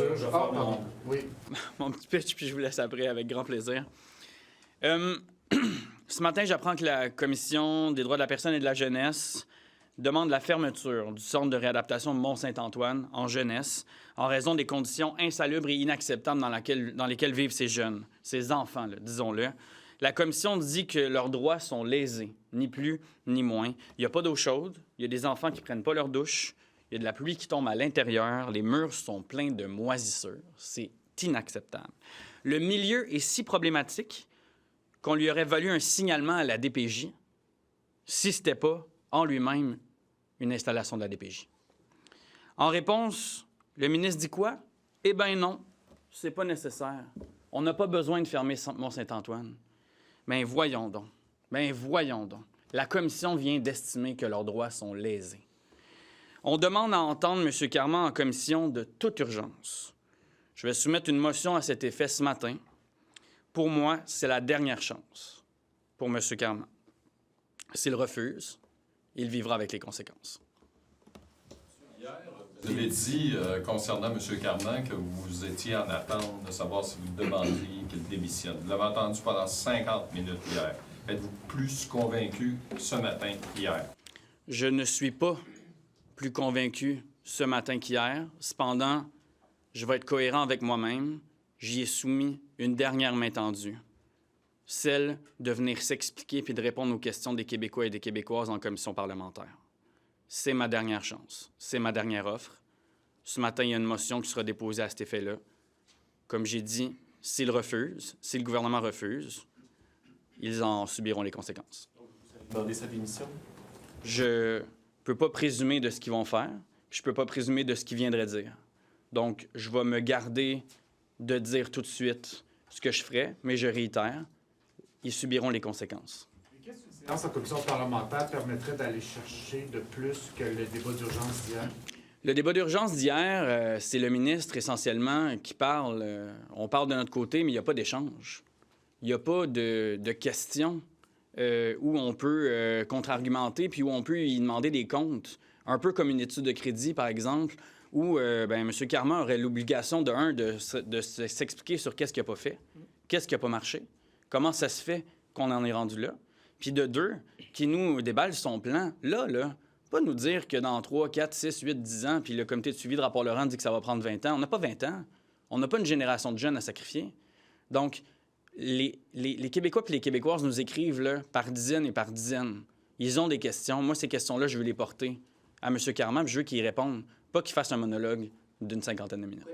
mesure. je vais Ah, faire pardon. Oui. mon petit pitch, puis je vous laisse après avec grand plaisir. Ce matin, j'apprends que la Commission des droits de la personne et de la jeunesse demande la fermeture du centre de réadaptation de Mont-Saint-Antoine en jeunesse en raison des conditions insalubres et inacceptables dans lesquelles vivent ces jeunes, ces enfants, là, disons-le. La Commission dit que leurs droits sont lésés, ni plus ni moins. Il n'y a pas d'eau chaude, il y a des enfants qui ne prennent pas leur douche, il y a de la pluie qui tombe à l'intérieur, les murs sont pleins de moisissures. C'est inacceptable. Le milieu est si problématique qu'on lui aurait valu un signalement à la DPJ si ce n'était pas, en lui-même, une installation de la DPJ. En réponse, le ministre dit quoi? Eh bien non, c'est pas nécessaire. On n'a pas besoin de fermer Mont-Saint-Antoine. Mais voyons donc. La Commission vient d'estimer que leurs droits sont lésés. On demande à entendre M. Carman en commission de toute urgence. Je vais soumettre une motion à cet effet ce matin. Pour moi, c'est la dernière chance pour M. Carman. S'il refuse, il vivra avec les conséquences. Hier, vous avez dit, concernant M. Carman, que vous étiez en attente de savoir si vous demanderiez qu'il démissionne. Vous l'avez entendu pendant 50 minutes hier. Êtes-vous plus convaincu ce matin qu'hier? Je ne suis pas plus convaincu ce matin qu'hier. Cependant, je vais être cohérent avec moi-même. J'y ai soumis une dernière main tendue, celle de venir s'expliquer puis de répondre aux questions des Québécois et des Québécoises en commission parlementaire. C'est ma dernière chance. C'est ma dernière offre. Ce matin, il y a une motion qui sera déposée à cet effet-là. Comme j'ai dit, s'il refuse, si le gouvernement refuse, ils en subiront les conséquences. Donc, vous allez demander sa démission? Je ne peux pas présumer de ce qu'ils vont faire, puis je ne peux pas présumer de ce qu'ils viendraient dire. Donc, je vais me garder de dire tout de suite ce que je ferai, mais je réitère, ils subiront les conséquences. Qu'est-ce qu'une séance en commission parlementaire permettrait d'aller chercher de plus que le débat d'urgence d'hier? Le débat d'urgence d'hier, c'est le ministre essentiellement qui parle. On parle de notre côté, mais il n'y a pas d'échange. Il n'y a pas de questions où on peut contre-argumenter puis où on peut y demander des comptes. Un peu comme une étude de crédit, par exemple, où M. Carman aurait l'obligation, de s'expliquer sur qu'est-ce qu'il n'a pas fait, qu'est-ce qui n'a pas marché, comment ça se fait qu'on en est rendu là. Puis de deux, qui nous déballe son plan, là, pas nous dire que dans 3, 4, 6, 8, 10 ans, puis le comité de suivi de rapport Laurent dit que ça va prendre 20 ans. On n'a pas 20 ans. On n'a pas une génération de jeunes à sacrifier. Donc, les Québécois et les Québécoises nous écrivent là, par dizaines et par dizaines. Ils ont des questions. Moi, ces questions-là, je veux les porter à M. Carman, puis je veux qu'il y réponde, pas qu'il fasse un monologue d'une 50aine de minutes.